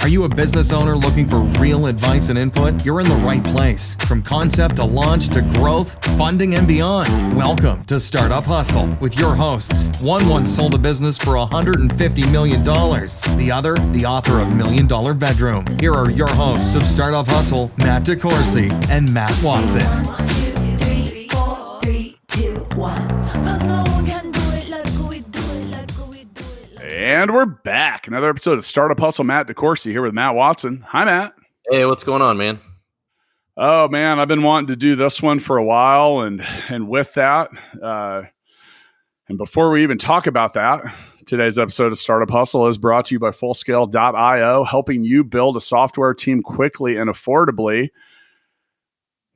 Are you a business owner looking for real advice and input? You're in the right place. From concept to launch to growth, funding, and beyond. Welcome to Startup Hustle with your hosts. One once sold a business for $150 million. The other, the author of $1 Million Bedroom. Here are your hosts of Startup Hustle, Matt DeCoursey and Matt Watson. 1, 2, 3, 4, 3, 2, 1. 'Cause no one can do it like we do it, like we do it. And we're back. Another episode of Startup Hustle. Matt DeCoursey here with Matt Watson. Hi, Matt. Hey, what's going on, man? Oh, man, I've been wanting to do this one for a while. And with that, and before we even talk about that, today's episode of Startup Hustle is brought to you by Fullscale.io, helping you build a software team quickly and affordably.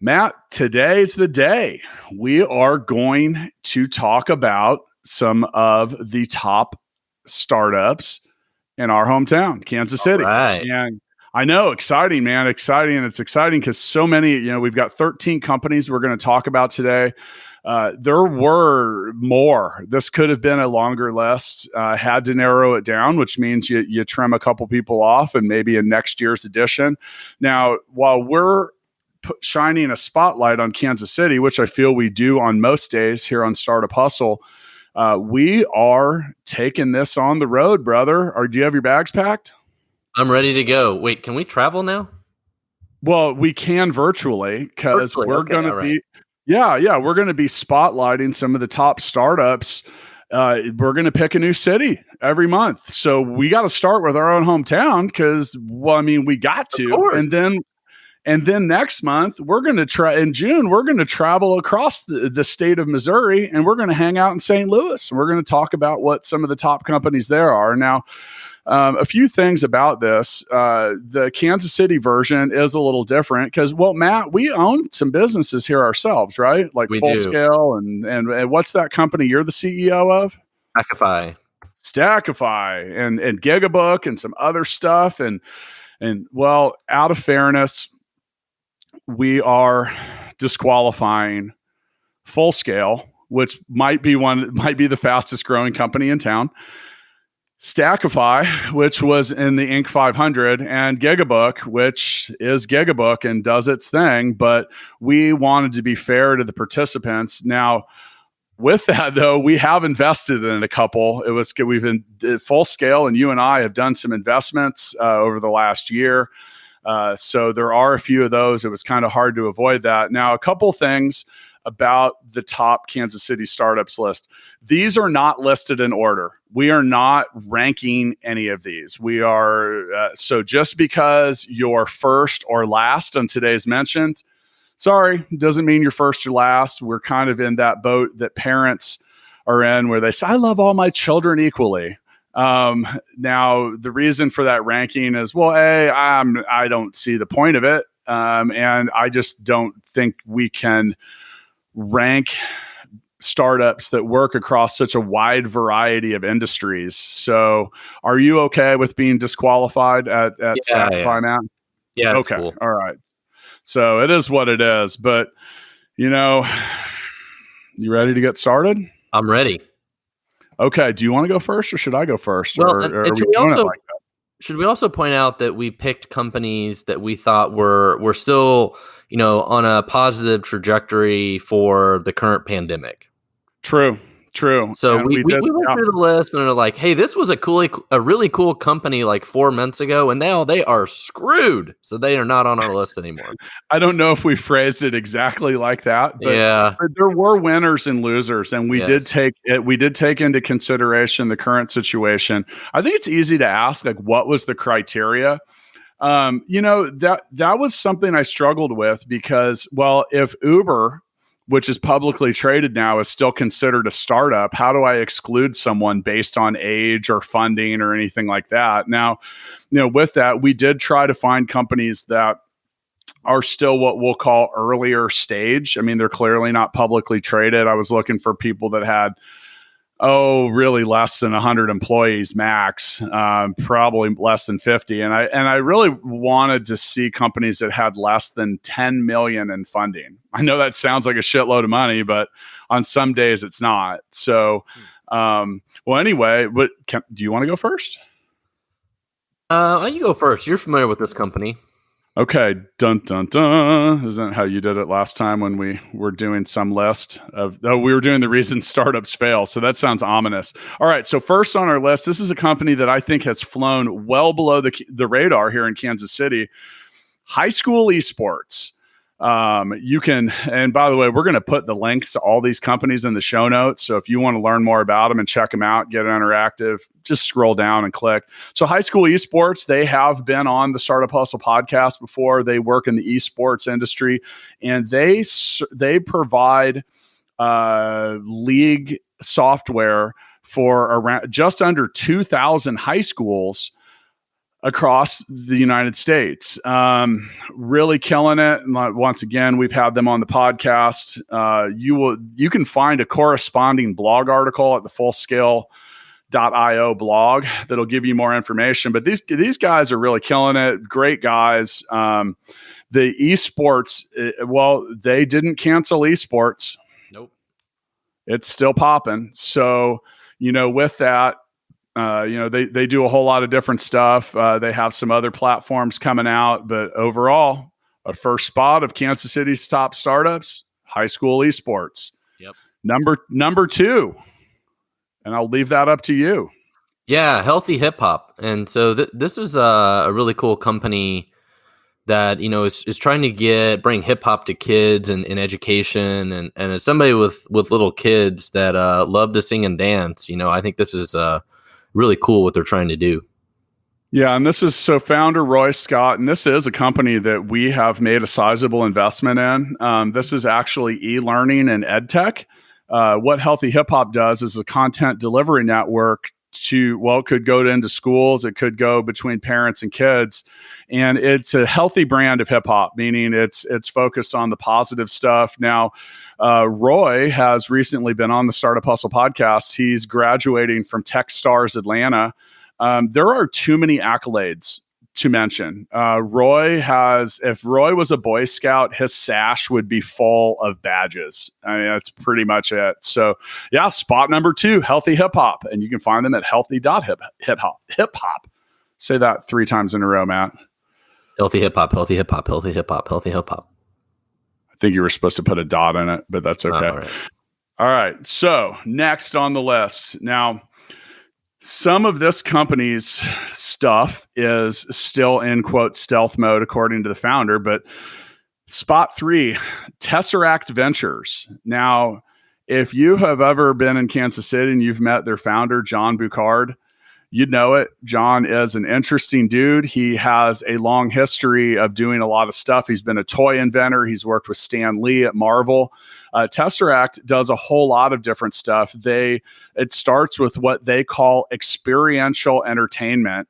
Matt, today's the day. We are going to talk about some of the top startups in our hometown, Kansas City. All right. And I know, exciting, man, exciting. And it's exciting because so many, we've got 13 companies we're going to talk about today. There were more. This could have been a longer list. Had to narrow it down, which means you trim a couple people off and maybe in next year's edition. Now, while we're shining a spotlight on Kansas City, which I feel we do on most days here on Startup Hustle, we are taking this on the road, brother. Do you have your bags packed? I'm ready to go. Wait, can we travel now? Well, we can virtually because we're going to be, we're going to be spotlighting some of the top startups. We're going to pick a new city every month. So we got to start with our own hometown because, we got to. And then next month, we're going to try in June, we're going to travel across the state of Missouri and we're going to hang out in St. Louis. We're going to talk about what some of the top companies there are. Now, a few things about this. The Kansas City version is a little different because, Matt, we own some businesses here ourselves, right? Like Fullscale and what's that company you're the CEO of? Stackify and GigaBook and some other stuff. And out of fairness, we are disqualifying Fullscale, which might be the fastest growing company in town. Stackify, which was in the Inc. 500, and GigaBook, which is GigaBook and does its thing. But we wanted to be fair to the participants. Now, with that, though, we have invested in a couple. We've been Fullscale, and you and I have done some investments over the last year. So there are a few of those. It was kind of hard to avoid that. Now, a couple things about the top Kansas City startups list. These are not listed in order. We are not ranking any of these. We are, so just because you're first or last on today's mentioned, sorry, doesn't mean you're first or last. We're kind of in that boat that parents are in where they say, I love all my children equally. Now, the reason for that ranking is, I don't see the point of it. And I just don't think we can rank startups that work across such a wide variety of industries. So are you okay with being disqualified at Stackify now? Yeah. Okay. Cool. All right. So it is what it is, but you ready to get started? I'm ready. Okay. Do you want to go first or should I go first? Well, should we also point out that we picked companies that we thought were still, on a positive trajectory for the current pandemic? True. So we went through the list and they're like, hey, this was a really cool company like 4 months ago, and now they are screwed. So they are not on our list anymore. I don't know if we phrased it exactly like that, but there were winners and losers, and we did take into consideration the current situation. I think it's easy to ask, like, what was the criteria? That was something I struggled with because, if Uber, which is publicly traded now, is still considered a startup, how do I exclude someone based on age or funding or anything like that? Now, with that, we did try to find companies that are still what we'll call earlier stage. I mean, they're clearly not publicly traded. I was looking for people that had, really less than 100 employees max, probably less than 50. And I really wanted to see companies that had less than 10 million in funding. I know that sounds like a shitload of money, but on some days it's not. So, anyway, do you want to go first? You go first. You're familiar with this company. Okay, dun dun dun. Isn't that how you did it last time when we were doing some list of? Oh, we were doing the reasons startups fail. So that sounds ominous. All right, so first on our list, this is a company that I think has flown well below the radar here in Kansas City. High school eSports. You can, and by the way, we're going to put the links to all these companies in the show notes. So if you want to learn more about them and check them out, get interactive, just scroll down and click. So High School Esports, they have been on the Startup Hustle podcast before. They work in the esports industry, and they provide league software for around just under 2,000 high schools across the United States. Really killing it. And once again, we've had them on the podcast. You can find a corresponding blog article at the fullscale.io blog that'll give you more information. But these guys are really killing it. Great guys. The esports, well, they didn't cancel esports. Nope. It's still popping. So, with that, they do a whole lot of different stuff. They have some other platforms coming out, but overall, a first spot of Kansas City's top startups, High School Esports. Yep. Number 2, and I'll leave that up to you. Yeah, Healthy Hip Hop. And so this is a really cool company that, is trying to bring hip hop to kids and education. And as somebody with little kids that love to sing and dance, I think this is really cool what they're trying to do. Yeah, and this is founder Roy Scott, and this is a company that we have made a sizable investment in. This is actually e-learning and ed tech. What Healthy Hip Hop does is a content delivery network it could go into schools, it could go between parents and kids, and it's a healthy brand of hip hop, meaning it's focused on the positive stuff. Now, Roy has recently been on the Startup Hustle podcast. He's graduating from Techstars Atlanta. There are too many accolades to mention. If Roy was a Boy Scout, his sash would be full of badges. I mean, that's pretty much it. So yeah, spot number 2, Healthy Hip Hop. And you can find them at healthy.hip-hop. Say that 3 times in a row, Matt. Healthy Hip Hop, Healthy Hip Hop, Healthy Hip Hop, Healthy Hip Hop. I think you were supposed to put a dot in it, but that's okay. All right. So next on the list. Now, some of this company's stuff is still in, quote, stealth mode, according to the founder. But spot 3, Tesseract Ventures. Now, if you have ever been in Kansas City and you've met their founder, John Boucard, you'd know it. John is an interesting dude. He has a long history of doing a lot of stuff. He's been a toy inventor. He's worked with Stan Lee at Marvel. Tesseract does a whole lot of different stuff. It starts with what they call experiential entertainment.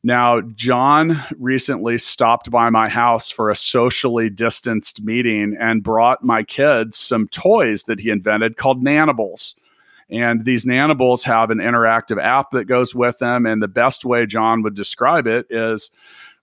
Now, John recently stopped by my house for a socially distanced meeting and brought my kids some toys that he invented called Nanables. And these Nanables have an interactive app that goes with them. And the best way John would describe it is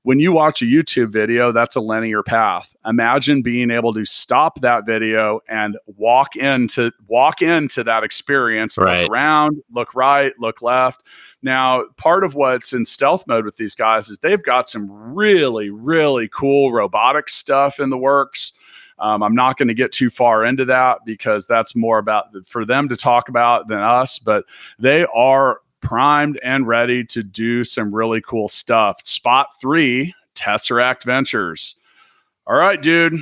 when you watch a YouTube video, that's a linear path. Imagine being able to stop that video and walk into that experience, right. Look around, look right, look left. Now, part of what's in stealth mode with these guys is they've got some really, really cool robotic stuff in the works. I'm not going to get too far into that because that's more for them to talk about than us, but they are primed and ready to do some really cool stuff. Spot 3, Tesseract Ventures. All right, dude.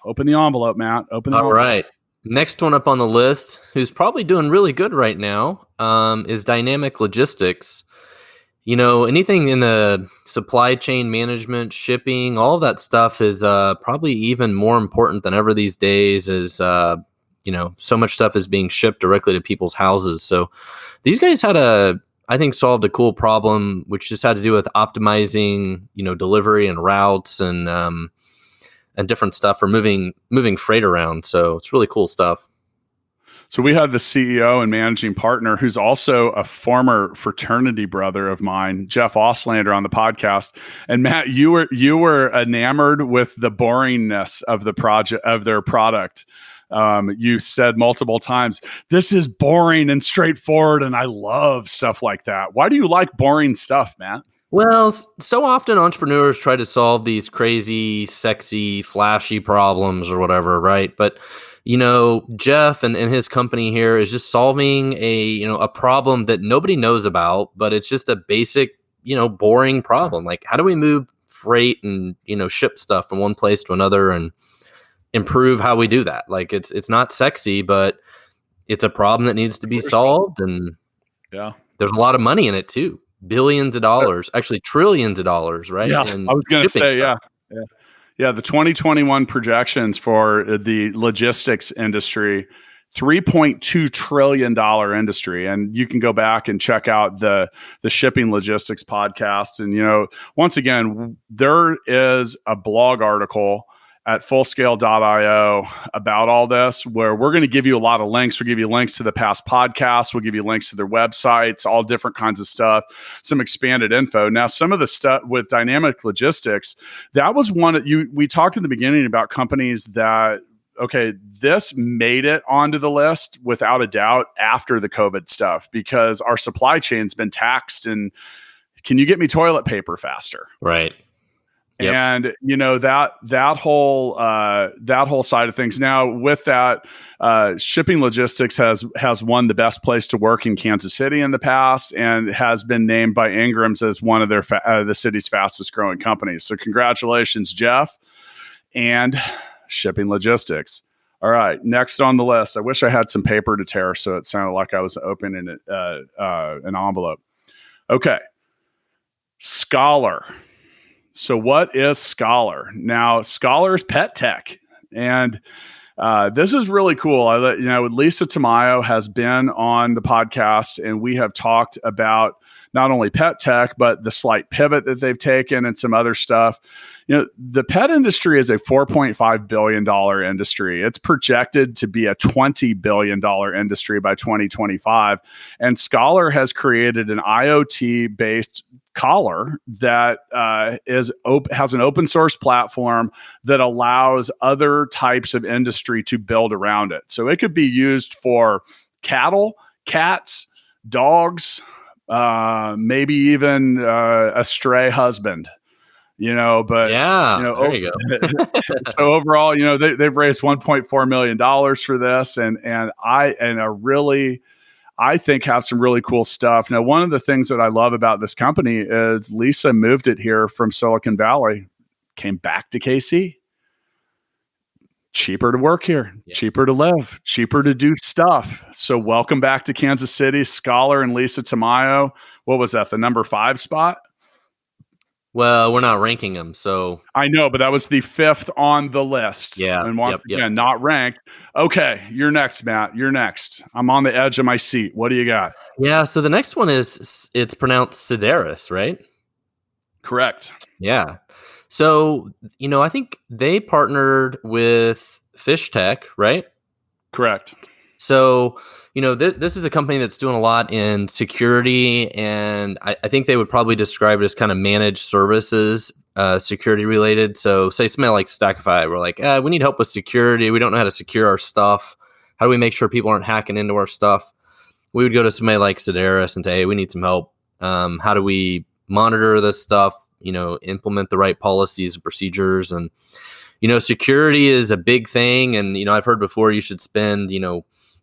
Open the envelope, Matt. Open the envelope. All right. Next one up on the list, who's probably doing really good right now, is Dynamic Logistix. Anything in the supply chain management, shipping, all of that stuff is probably even more important than ever these days as, so much stuff is being shipped directly to people's houses. So these guys solved a cool problem, which just had to do with optimizing, delivery and routes and different stuff for moving freight around. So it's really cool stuff. So we had the CEO and managing partner, who's also a former fraternity brother of mine, Jeff Auslander, on the podcast. And Matt, you were enamored with the boringness of the project, of their product. You said multiple times, this is boring and straightforward, and I love stuff like that. Why do you like boring stuff, Matt? Well, so often entrepreneurs try to solve these crazy, sexy, flashy problems or whatever, right? But Jeff and his company here is just solving a problem that nobody knows about, but it's just a basic, boring problem. Like, how do we move freight and ship stuff from one place to another and improve how we do that? Like, it's not sexy, but it's a problem that needs to be solved, and there's a lot of money in it too. Billions of dollars, actually trillions of dollars, right? Yeah, and I was going to say, yeah. The 2021 projections for the logistics industry, $3.2 trillion industry. And you can go back and check out the shipping logistics podcast. And, once again, there is a blog article at fullscale.io about all this, where we're going to give you a lot of links. We'll give you links to the past podcasts. We'll give you links to their websites, all different kinds of stuff, some expanded info. Now, some of the stuff with dynamic logistics, that was one that we talked in the beginning about companies that, okay, this made it onto the list without a doubt after the COVID stuff, because our supply chain's been taxed. And can you get me toilet paper faster? Right. Yep. And that whole side of things. Now, with that, shipping logistics has won the best place to work in Kansas City in the past, and has been named by Ingram's as one of their the city's fastest growing companies. So, congratulations, Jeff, and shipping logistics. All right, next on the list. I wish I had some paper to tear, so it sounded like I was opening an envelope. Okay, Scollar. So what is Scollar? Now, Scollar is pet tech, and this is really cool. Lisa Tamayo has been on the podcast, and we have talked about not only pet tech, but the slight pivot that they've taken and some other stuff. The pet industry is a $4.5 billion industry. It's projected to be a $20 billion industry by 2025. And Scollar has created an IoT-based collar that has an open source platform that allows other types of industry to build around it. So it could be used for cattle, cats, dogs, maybe even a stray husband. But there you go. So overall, they've raised $1.4 million for this, and I think have some really cool stuff. Now, one of the things that I love about this company is Lisa moved it here from Silicon Valley, came back to KC. Cheaper to work here, cheaper to live, cheaper to do stuff. So welcome back to Kansas City, Scollar and Lisa Tamayo. What was that, the number 5 spot? Well, we're not ranking them, so I know, but that was the 5th on the list. Yeah, and once again, not ranked. Okay, you're next, Matt. You're next. I'm on the edge of my seat. What do you got? Yeah, so the next one it's pronounced CYDERES, right? Correct. Yeah. So I think they partnered with Fish Tech, right? Correct. So this is a company that's doing a lot in security, and I think they would probably describe it as kind of managed services, security related. So say something like Stackify, we're like, we need help with security. We don't know how to secure our stuff. How do we make sure people aren't hacking into our stuff? We would go to somebody like CYDERES and say, hey, we need some help. How do we monitor this stuff? Implement the right policies and procedures. And, security is a big thing. And, I've heard before you should spend,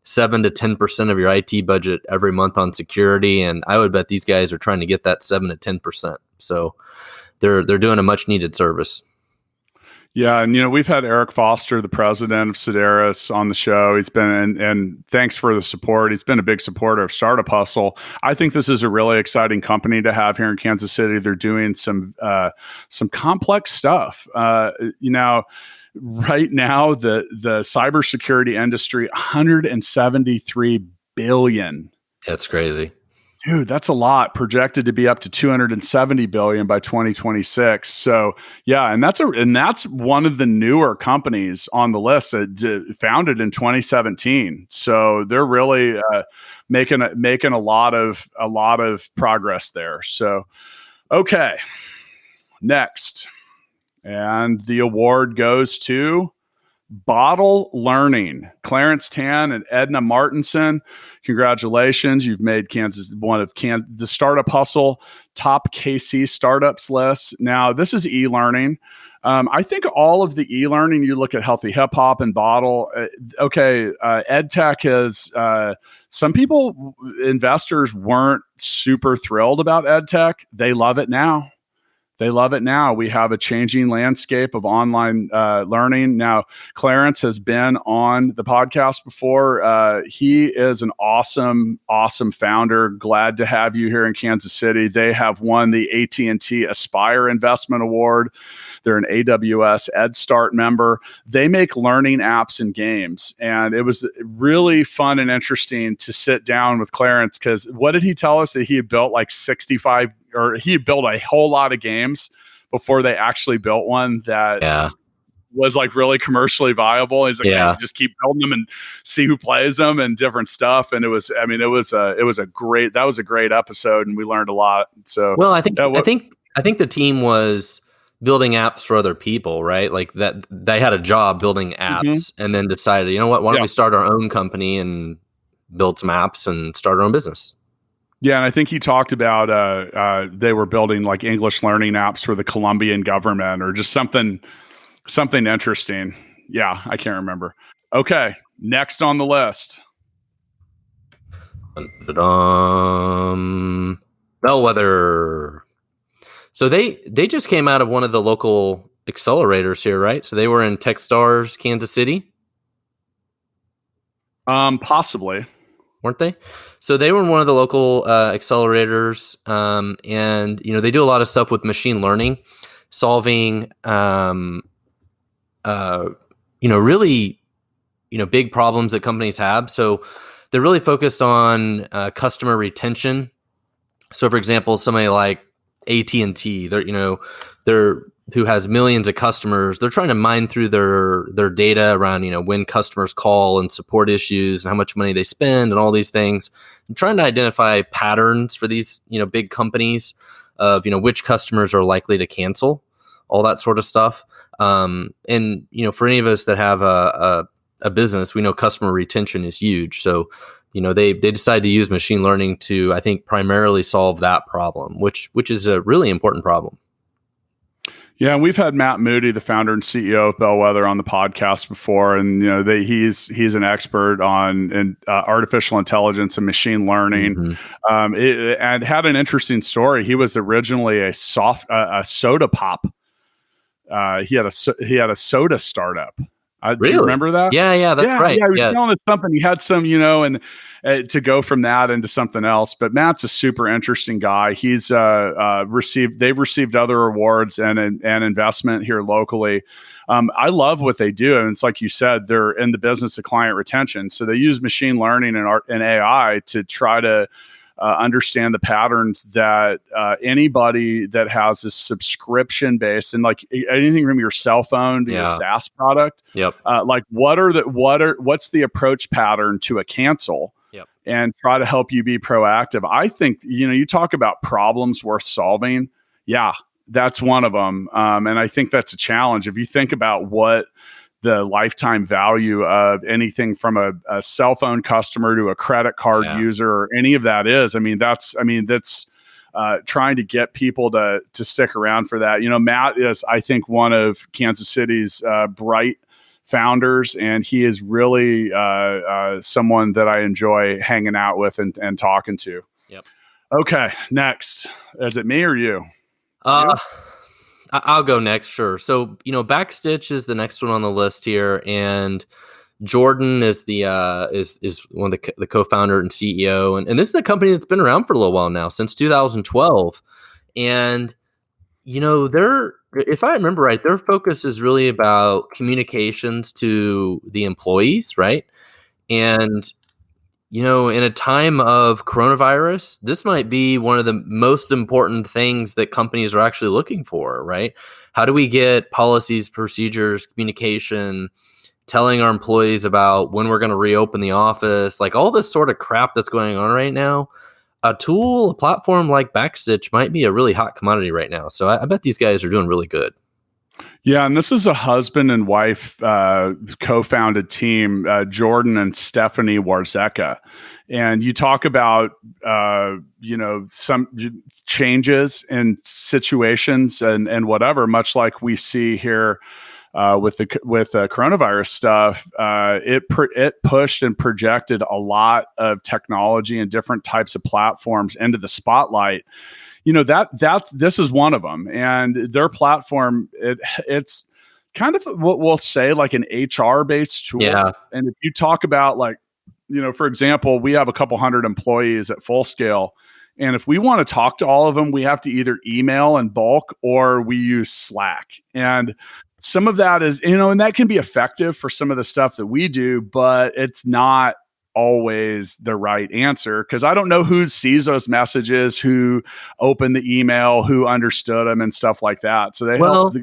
7 to 10% of your IT budget every month on security. And I would bet these guys are trying to get that 7 to 10%. So they're doing a much needed service. Yeah. And, we've had Eric Foster, the president of CYDERES, on the show. He's been, and thanks for the support. He's been a big supporter of Startup Hustle. I think this is a really exciting company to have here in Kansas City. They're doing some complex stuff. Right now, the cybersecurity industry, $173 billion. That's crazy. Dude, that's a lot. Projected to be up to $270 billion by 2026. So yeah, and that's one of the newer companies on the list that founded in 2017. So they're really making a lot of progress there. So okay, next. And the award goes to Boddle Learning, Clarence Tan and Edna Martinson. Congratulations. You've made Kansas one of the Startup Hustle top KC startups list. Now, this is e-learning. I think all of the e-learning, you look at Healthy Hip Hop and Boddle. EdTech has, some people, investors weren't super thrilled about EdTech. They love it now. We have a changing landscape of online learning. Now, Clarence has been on the podcast before. He is an awesome founder. Glad to have you here in Kansas City. They have won the AT&T Aspire Investment Award. They're an AWS EdStart member. They make learning apps and games. And it was really fun and interesting to sit down with Clarence, because what did he tell us? That he had built like 65, or he had built a whole lot of games before they actually built one that was like really commercially viable. He's like, hey, just keep building them and see who plays them and different stuff. And it was a great episode, and we learned a lot. So, well, I think the team was building apps for other people, right? Like that they had a job building apps and then decided, you know what, why don't we start our own company and build some apps and start our own business? Yeah, and I think he talked about they were building like English learning apps for the Colombian government or just something interesting. Yeah, I can't remember. Okay, next on the list. Bellwethr. So they just came out of one of the local accelerators here, right? So they were in Techstars, Kansas City? Possibly. Weren't they? So they were in one of the local accelerators, and they do a lot of stuff with machine learning, solving really big problems that companies have. So they're really focused on customer retention. So, for example, somebody like AT&T, they're who has millions of customers. They're trying to mine through their data around, when customers call and support issues and how much money they spend and all these things. I'm trying to identify patterns for these, big companies of, which customers are likely to cancel, all that sort of stuff. And, for any of us that have a business, we know customer retention is huge. So, they decided to use machine learning to, I think, primarily solve that problem, which is a really important problem. Yeah, we've had Matt Moody, the founder and CEO of Bellwethr, on the podcast before, and he's an expert on artificial intelligence and machine learning, and had an interesting story. He was originally a soda pop. He had a soda startup. Really? Do you remember that? Yeah, that's right. Yeah, he was telling us something. He had some, and to go from that into something else. But Matt's a super interesting guy. He's they've received other awards and investment here locally. I love what they do, and it's like you said, they're in the business of client retention. So they use machine learning and AI to try to understand the patterns that anybody that has this subscription based, and like anything from your cell phone to your SaaS product, like what's the approach pattern to a cancel, and try to help you be proactive. I think, you talk about problems worth solving. Yeah, that's one of them. And I think that's a challenge. If you think about what the lifetime value of anything from a cell phone customer to a credit card user or any of that is, that's trying to get people to stick around for that. Matt is, I think, one of Kansas City's bright founders, and he is really someone that I enjoy hanging out with and talking to. Yep. Okay, next. Is it me or you? I'll go next, sure. So, Backstitch is the next one on the list here, and Jordan is the is one of the co-founder and CEO, and this is a company that's been around for a little while now, since 2012. And if I remember right, their focus is really about communications to the employees, right? And in a time of coronavirus, this might be one of the most important things that companies are actually looking for, right? How do we get policies, procedures, communication, telling our employees about when we're going to reopen the office, like all this sort of crap that's going on right now? A platform like Backstitch might be a really hot commodity right now. So I bet these guys are doing really good. Yeah, and this is a husband and wife co-founded team, Jordan and Stephanie Warzeka. And you talk about some changes in situations and whatever, much like we see here with coronavirus stuff. It pushed and projected a lot of technology and different types of platforms into the spotlight. This is one of them, and their platform, it's kind of what we'll say like an HR based tool. Yeah. And if you talk about for example, we have a couple hundred employees at Full Scale, and if we want to talk to all of them, we have to either email in bulk or we use Slack. And some of that is, and that can be effective for some of the stuff that we do, but it's not always the right answer, because I don't know who sees those messages, who opened the email, who understood them, and stuff like that. So help.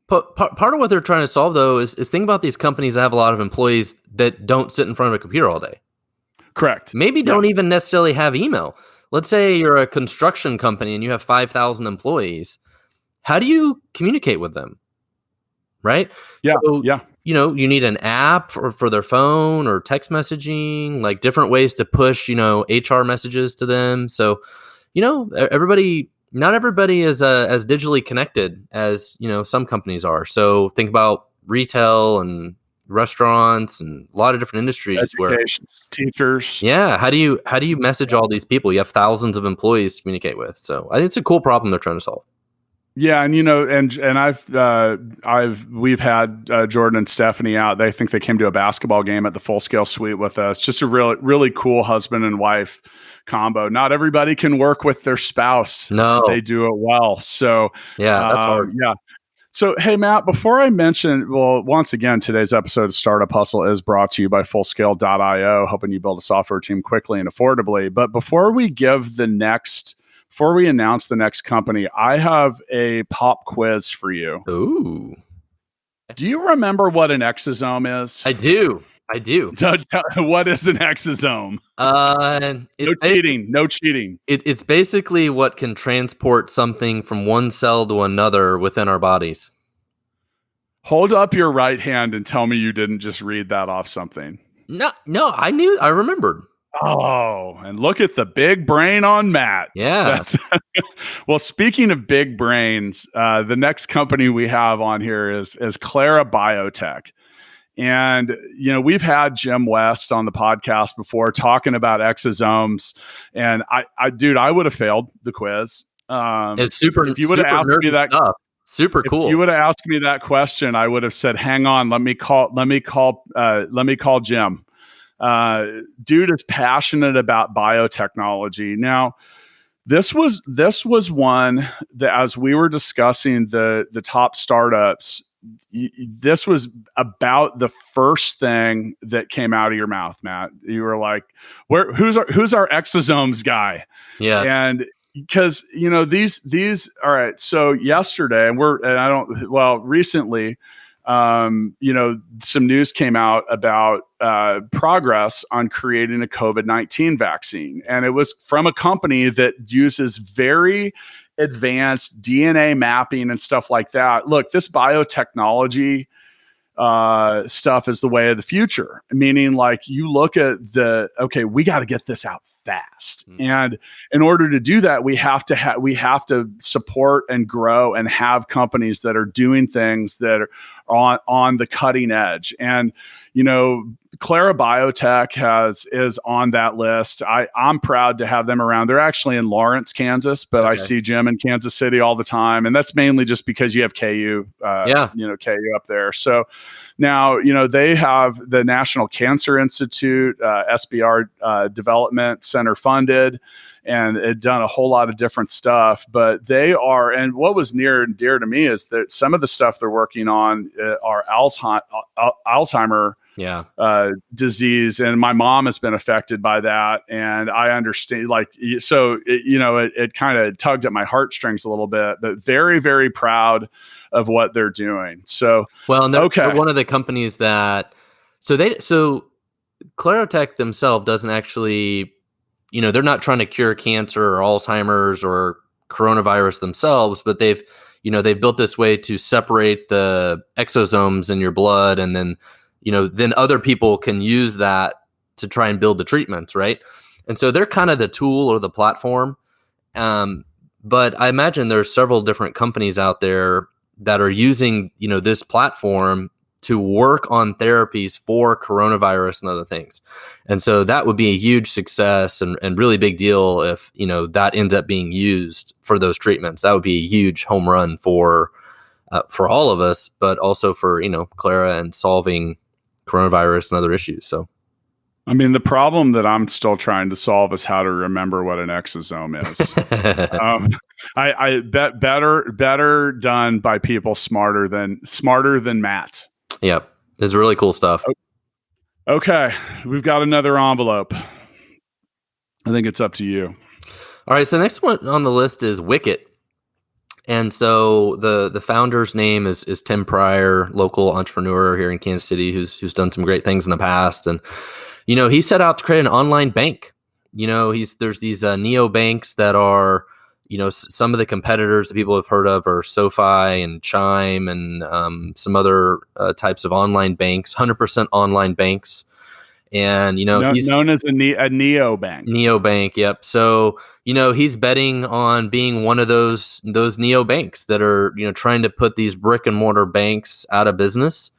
Part of what they're trying to solve, though, is think about these companies that have a lot of employees that don't sit in front of a computer all day. Correct. Maybe don't even necessarily have email. Let's say you're a construction company and you have 5,000 employees. How do you communicate with them? Right? Yeah. So, yeah. You need an app for their phone or text messaging, like different ways to push, HR messages to them. So, not everybody is as digitally connected as, some companies are. So think about retail and restaurants and a lot of different industries. Education, teachers. Yeah. How do you message all these people? You have thousands of employees to communicate with. So I think it's a cool problem they're trying to solve. Yeah, and we've had Jordan and Stephanie out. They think they came to a basketball game at the Full Scale Suite with us. Just a really cool husband and wife combo. Not everybody can work with their spouse. No, they do it well. So yeah, that's hard. Yeah. So hey, Matt, before I mention, once again, today's episode of Startup Hustle is brought to you by Fullscale.io, helping you build a software team quickly and affordably. But before we announce the next company, I have a pop quiz for you. Ooh. Do you remember what an exosome is? I do. What is an exosome? No cheating. It's basically what can transport something from one cell to another within our bodies. Hold up your right hand and tell me you didn't just read that off something. No, I remembered. Oh, and look at the big brain on Matt. Yeah. Well, speaking of big brains, the next company we have on here is Clara Biotech. And, we've had Jim West on the podcast before talking about exosomes. And I would have failed the quiz. It's super. If you would have asked me that stuff. Super cool. If you would have asked me that question, I would have said, hang on, let me call Jim. Dude is passionate about biotechnology. Now, this was one that, as we were discussing the top startups, this was about the first thing that came out of your mouth, Matt. You were like, who's our exosomes guy? Yeah. And because, these, all right. So yesterday recently, some news came out about progress on creating a COVID-19 vaccine. And it was from a company that uses very advanced DNA mapping and stuff like that. Look, this biotechnology stuff is the way of the future. Meaning, like, you look at we got to get this out fast. And in order to do that, we have to support and grow and have companies that are doing things that are on the cutting edge. And, Clara Biotech is on that list. I'm proud to have them around. They're actually in Lawrence, Kansas, but okay. I see Jim in Kansas City all the time. And that's mainly just because you have KU, KU up there. So now, they have the National Cancer Institute, SBR Development Center funded, and it done a whole lot of different stuff. But they are, and what was near and dear to me is that some of the stuff they're working on are Alzheimer disease, and my mom has been affected by that, and I understand. It kind of tugged at my heartstrings a little bit, but very, very proud of what they're doing. So they're one of the companies that so Clarotech themselves doesn't actually, they're not trying to cure cancer or Alzheimer's or coronavirus themselves, but they've they built this way to separate the exosomes in your blood, and then, then other people can use that to try and build the treatments, right? And so they're kind of the tool or the platform. But I imagine there's several different companies out there that are using, this platform to work on therapies for coronavirus and other things. And so that would be a huge success and really big deal if, that ends up being used for those treatments. That would be a huge home run for all of us, but also for, Clara and solving coronavirus and other issues. So, I mean, the problem that I'm still trying to solve is how to remember what an exosome is. I bet better done by people smarter than Matt. Yep. It's really cool stuff. Okay. We've got another envelope. I think it's up to you. All right. So next one on the list is Wicket. And so the founder's name is Tim Pryor, local entrepreneur here in Kansas City, who's done some great things in the past. And, he set out to create an online bank. There's these neobanks that are, some of the competitors that people have heard of are SoFi and Chime and some types of online banks, 100% online banks. And, he's known as a neobank. Neobank, yep. So, he's betting on being one of those neobanks that are, trying to put these brick and mortar banks out of business.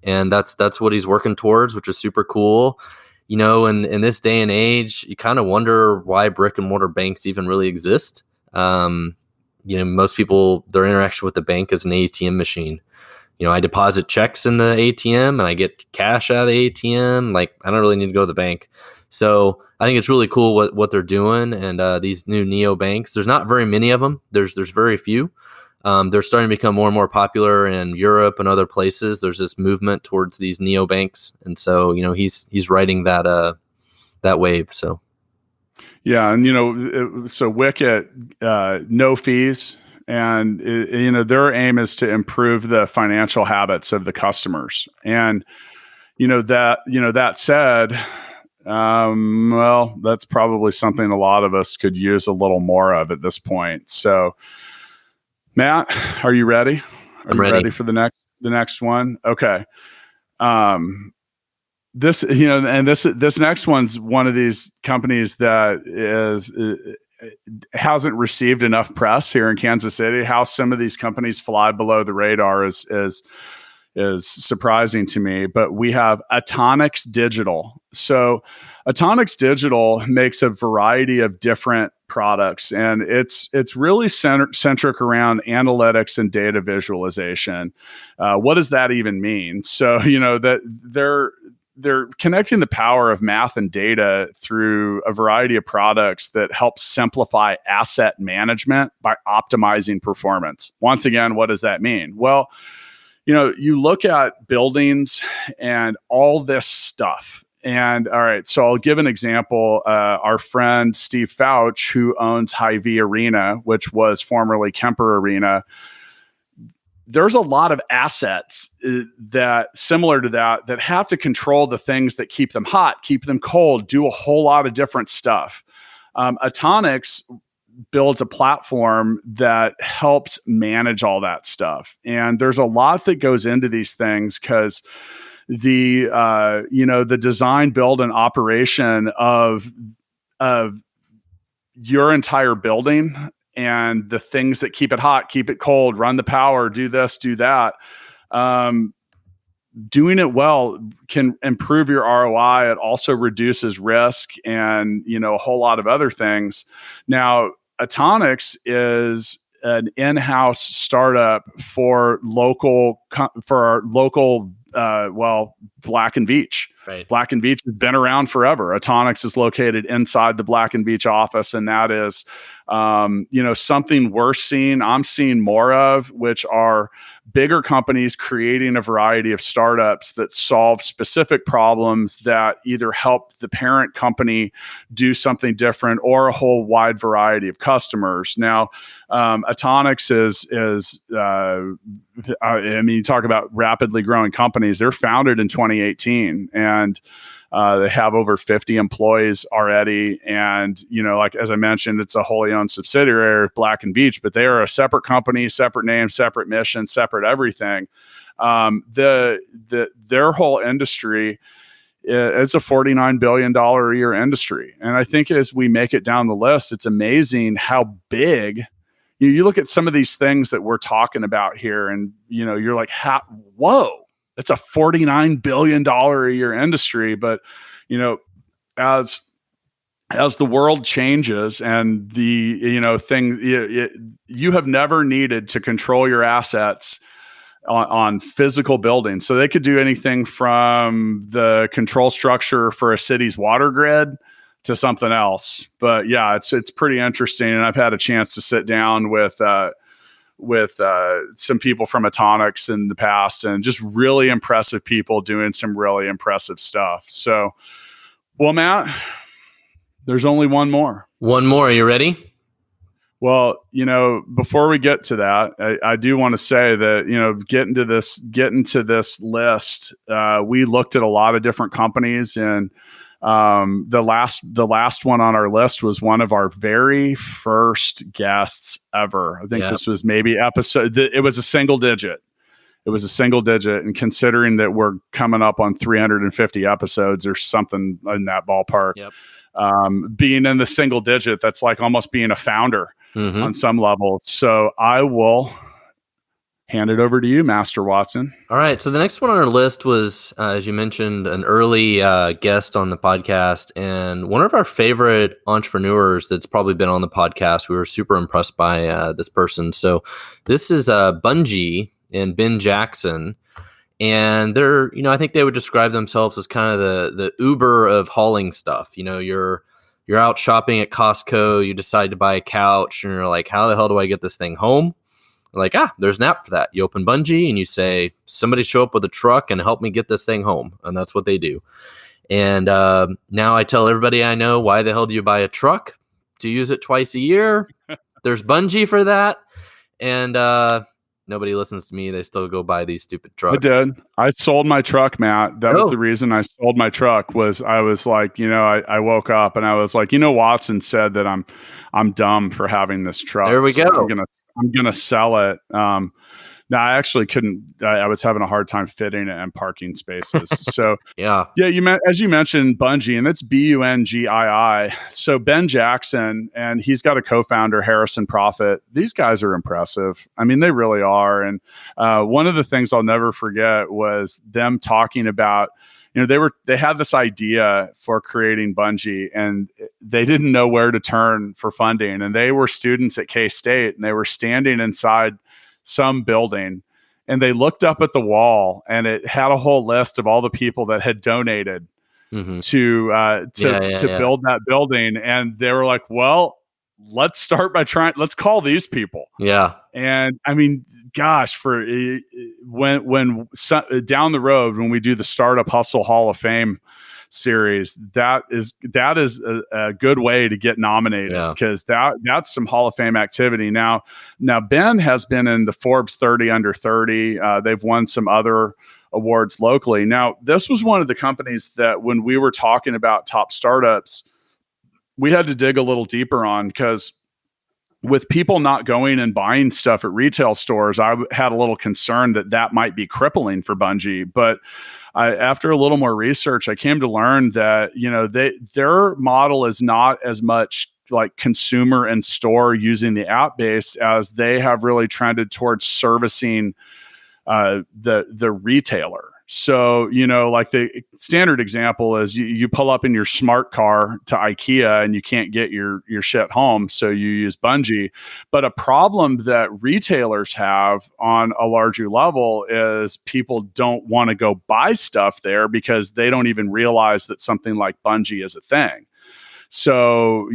And that's what he's working towards, which is super cool. In this day and age, you kind of wonder why brick and mortar banks even really exist. Most people, their interaction with the bank is an ATM machine. I deposit checks in the ATM and I get cash out of the ATM. Like, I don't really need to go to the bank. So I think it's really cool what they're doing. And these new neobanks, there's not very many of them. There's very few. They're starting to become more and more popular in Europe and other places. There's this movement towards these neobanks, and so he's riding that wave. So yeah, and so Wicket, no fees, and their aim is to improve the financial habits of the customers. And that said, well, that's probably something a lot of us could use a little more of at this point. So, Matt, are you ready? I'm ready for the next one? Okay. This next one's one of these companies that hasn't received enough press here in Kansas City. How some of these companies fly below the radar is surprising to me. But we have Atonix Digital. So Atonix Digital makes a variety of different products, and it's really centric around analytics and data visualization. What does that even mean? So that they're connecting the power of math and data through a variety of products that help simplify asset management by optimizing performance. Once again, what does that mean? Well, you look at buildings and all this stuff. And all right, so I'll give an example. Our friend Steve Fouch, who owns Hy-Vee Arena, which was formerly Kemper Arena, there's a lot of assets that similar to that have to control the things that keep them hot, keep them cold, do a whole lot of different stuff. Atonix builds a platform that helps manage all that stuff. And there's a lot that goes into these things because the design, build, and operation of your entire building and the things that keep it hot, keep it cold, run the power, do this, do that. Doing it well can improve your ROI. It also reduces risk and, a whole lot of other things. Now, Atonix is an in-house startup for our local Black and Veatch. Right. Black and Veatch has been around forever. Atonix is located inside the Black and Veatch office, and that is, something I'm seeing more of, which are bigger companies creating a variety of startups that solve specific problems that either help the parent company do something different or a whole wide variety of customers. Now, Atonix is you talk about rapidly growing companies. They're founded in 2018. 2018, and they have over 50 employees already. And, like, as I mentioned, it's a wholly owned subsidiary of Black & Veatch, but they are a separate company, separate name, separate mission, separate everything. Their whole industry, it's a $49 billion a year industry. And I think as we make it down the list, it's amazing how big you look at some of these things that we're talking about here, and, you're like, whoa. It's a $49 billion a year industry. But, as the world changes and the, you have never needed to control your assets on physical buildings. So they could do anything from the control structure for a city's water grid to something else. But yeah, it's pretty interesting. And I've had a chance to sit down with some people from Atonix in the past, and just really impressive people doing some really impressive stuff. So, well, Matt, there's only one more. One more. Are you ready? Well, before we get to that, I do want to say that, getting to this list, we looked at a lot of different companies, and the last one on our list was one of our very first guests ever. I think this was maybe episode. It was a single digit. And considering that we're coming up on 350 episodes or something in that ballpark, being in the single digit, that's like almost being a founder on some level. So I will hand it over to you, Master Watson. All right. So the next one on our list was, as you mentioned, an early guest on the podcast, and one of our favorite entrepreneurs that's probably been on the podcast. We were super impressed by this person. So this is Bungii and Ben Jackson. And they're, I think they would describe themselves as kind of the Uber of hauling stuff. You're out shopping at Costco, you decide to buy a couch, and you're like, how the hell do I get this thing home? Like, there's an app for that. You open Bungii and you say, somebody show up with a truck and help me get this thing home. And that's what they do. And now I tell everybody I know, why the hell do you buy a truck? To use it twice a year. There's Bungii for that. And nobody listens to me. They still go buy these stupid trucks. I did. I sold my truck, Matt. That was the reason I sold my truck. Was I was like, I woke up and I was like, Watson said that I'm dumb for having this truck. There we go. I'm gonna sell it. No, I actually couldn't. I was having a hard time fitting it in parking spaces. So yeah. As you mentioned, Bungii, and that's Bungii. So Ben Jackson, and he's got a co-founder, Harrison Profit. These guys are impressive. I mean, they really are. And one of the things I'll never forget was them talking about, they had this idea for creating Bungii, and they didn't know where to turn for funding. And they were students at K-State, and they were standing inside some building, and they looked up at the wall, and it had a whole list of all the people that had donated to build that building. And they were like, well, let's start by let's call these people. Yeah. And I mean, gosh, for when down the road, when we do the Startup Hustle Hall of Fame series, that is a good way to get nominated, because that's some Hall of Fame activity. Now Ben has been in the Forbes 30 under 30. They've won some other awards locally. Now, this was one of the companies that when we were talking about top startups, we had to dig a little deeper on, because with people not going and buying stuff at retail stores, I had a little concern that might be crippling for Bungii. But after a little more research, I came to learn that, their model is not as much like consumer and store using the app base, as they have really trended towards servicing the retailer. So, like the standard example is you pull up in your smart car to IKEA and you can't get your shit home, so you use Bungii. But a problem that retailers have on a larger level is people don't want to go buy stuff there, because they don't even realize that something like Bungii is a thing. So,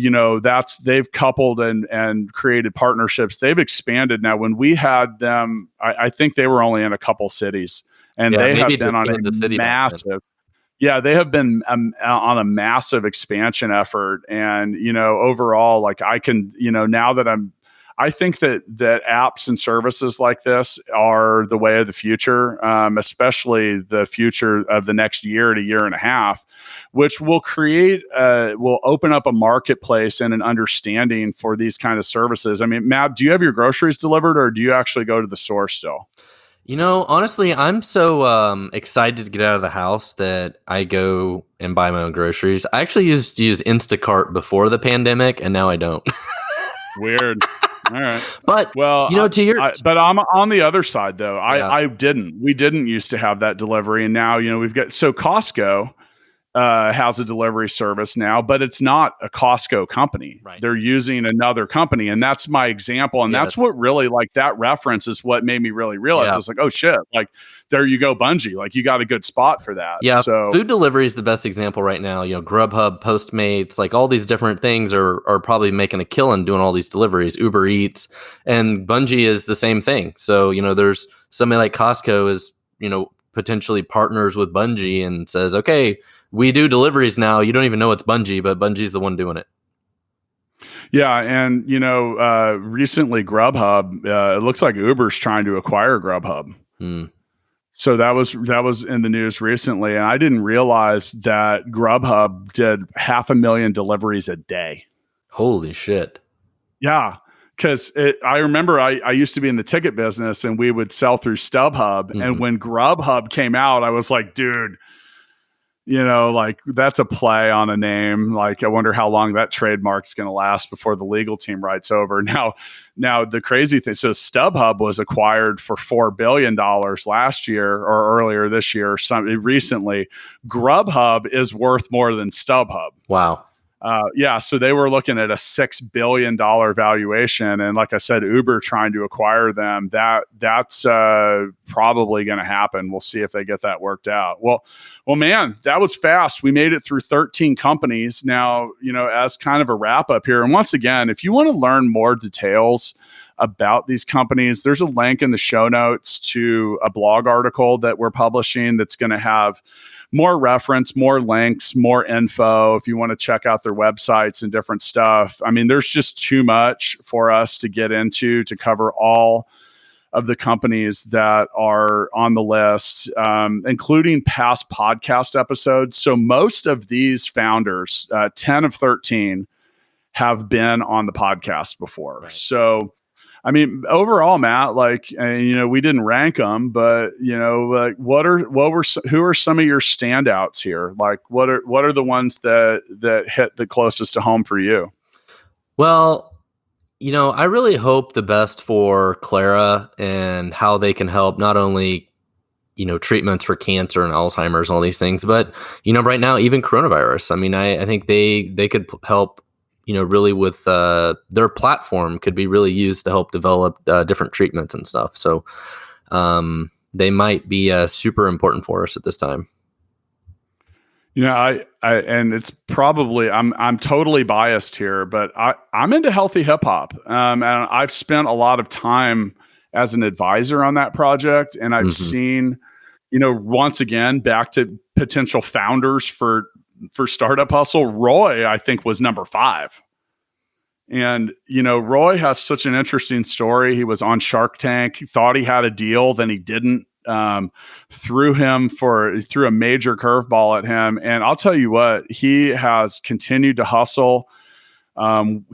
they've coupled and created partnerships. They've expanded. Now, when we had them, I think they were only in a couple cities. And they have been on a massive, they have been on a massive expansion effort. And, overall, like I can, now that I think that apps and services like this are the way of the future, especially the future of the next year to year and a half, which will will open up a marketplace and an understanding for these kind of services. I mean, Matt, do you have your groceries delivered, or do you actually go to the store still? Honestly, I'm so excited to get out of the house that I go and buy my own groceries. I actually used to use Instacart before the pandemic, and now I don't. Weird. All right. But, well, but I'm on the other side though. Yeah. We didn't used to have that delivery, and now, we've got, so Costco has a delivery service now, but it's not a Costco company. Right. They're using another company. And that's my example. And that's what really, like, that reference is what made me really realize. I was like, oh shit, like, there you go, Bungii. Like, you got a good spot for that. Yeah. So food delivery is the best example right now. Grubhub, Postmates, like all these different things are probably making a killing doing all these deliveries, Uber Eats, and Bungii is the same thing. So, there's somebody like Costco is, potentially partners with Bungii and says, okay, we do deliveries now. You don't even know it's Bungii, but Bungee's the one doing it. Yeah, and recently Grubhub, it looks like Uber's trying to acquire Grubhub. So that was in the news recently, and I didn't realize that Grubhub did 500,000 deliveries a day. Holy shit! Yeah, because I remember I used to be in the ticket business, and we would sell through StubHub, and when Grubhub came out, I was like, dude. Like, that's a play on a name. Like, I wonder how long that trademark's going to last before the legal team writes over. Now the crazy thing, so StubHub was acquired for $4 billion last year or earlier this year, recently. Grubhub is worth more than StubHub. Wow. So they were looking at a $6 billion valuation, and like I said, Uber trying to acquire them. That's probably going to happen. We'll see if they get that worked out. Well, man, that was fast. We made it through 13 companies. Now, as kind of a wrap up here, and once again, if you want to learn more details about these companies, there's a link in the show notes to a blog article that we're publishing that's going to have more reference, more links, more info if you want to check out their websites and different stuff. I mean, there's just too much for us to get into to cover all of the companies that are on the list, including past podcast episodes. So most of these founders, 10 of 13, have been on the podcast before. Right. So, I mean, overall, Matt, like, we didn't rank them, but like, who are some of your standouts here? Like, what are the ones that hit the closest to home for you? Well, I really hope the best for Clara and how they can help not only, treatments for cancer and Alzheimer's and all these things, but, right now, even coronavirus. I mean, I think they could help, really with their platform could be really used to help develop different treatments and stuff. So they might be super important for us at this time. I and it's probably I'm totally biased here, but I'm into healthy hip hop, and I've spent a lot of time as an advisor on that project, and I've seen, once again, back to potential founders for Startup Hustle. Roy, I think, was number 5. And, Roy has such an interesting story. He was on Shark Tank. He thought he had a deal, then he didn't. Threw a major curveball at him. And I'll tell you what, he has continued to hustle.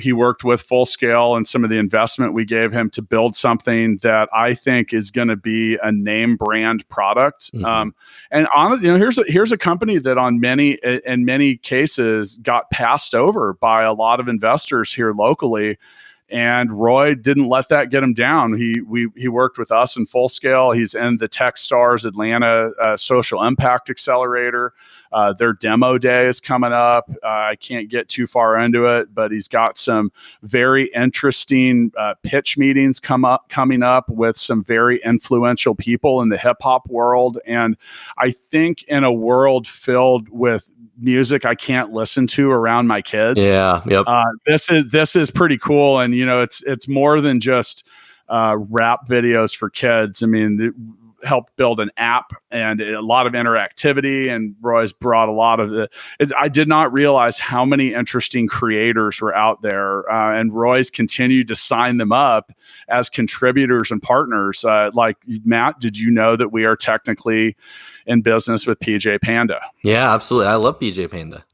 He worked with Full Scale and some of the investment we gave him to build something that I think is going to be a name brand product. And honestly, here's a company that in many cases got passed over by a lot of investors here locally. And Roy didn't let that get him down. He worked with us in Full Scale. He's in the Techstars Atlanta Social Impact Accelerator. Their demo day is coming up. I can't get too far into it, but he's got some very interesting pitch meetings coming up with some very influential people in the hip hop world. And I think in a world filled with music I can't listen to around my kids. Yeah. Yep. This is pretty cool. And, it's more than just rap videos for kids. I mean, helped build an app and a lot of interactivity. And Roy's brought a lot of it. I did not realize how many interesting creators were out there, and Roy's continued to sign them up as contributors and partners. Like Matt, did you know that we are technically in business with PJ Panda? Yeah, absolutely. I love PJ Panda.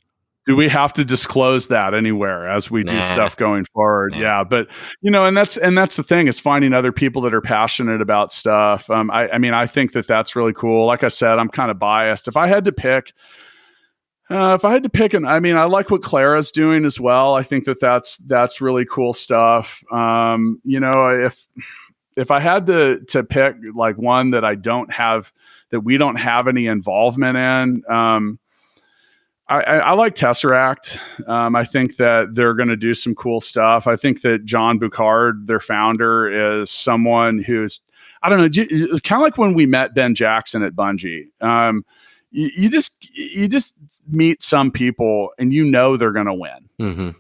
Do we have to disclose that anywhere as we do stuff going forward? Yeah, but and that's the thing, is finding other people that are passionate about stuff. I mean, I think that's really cool. Like I said, I'm kind of biased. If I had to pick, and I mean, I like what Clara's doing as well. I think that's really cool stuff. If I had to pick like one that we don't have any involvement in, I like Tesseract. I think that they're going to do some cool stuff. I think that John Boucard, their founder, is someone who's, I don't know, kind of like when we met Ben Jackson at Bungii. You just meet some people and they're going to win. Mm-hmm.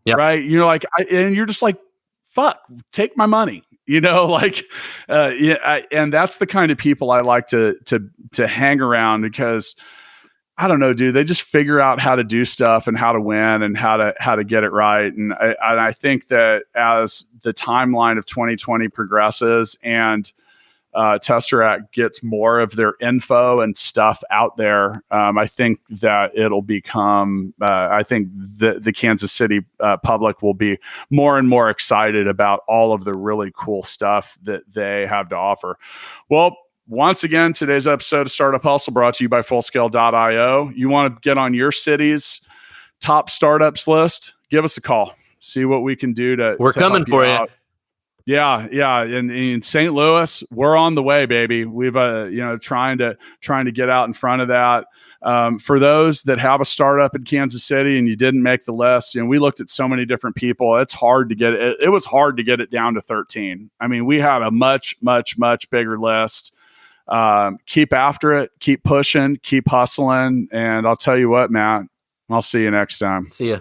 Yep. Right? You're like, and you're just like, fuck, take my money. And that's the kind of people I like to hang around, because I don't know, dude, they just figure out how to do stuff and how to win and how to get it right. And I think that as the timeline of 2020 progresses and Tesseract gets more of their info and stuff out there, I think that it'll become, I think the Kansas City public will be more and more excited about all of the really cool stuff that they have to offer. Well, once again, today's episode of Startup Hustle brought to you by Fullscale.io. You want to get on your city's top startups list? Give us a call. See what we can do to. We're coming for you. Yeah. In St. Louis, we're on the way, baby. We've trying to get out in front of that. For those that have a startup in Kansas City and you didn't make the list, we looked at so many different people. It's hard to get it. It was hard to get it down to 13. I mean, we had a much, much, much bigger list. Keep after it, keep pushing, keep hustling. And I'll tell you what, Matt, I'll see you next time. See ya.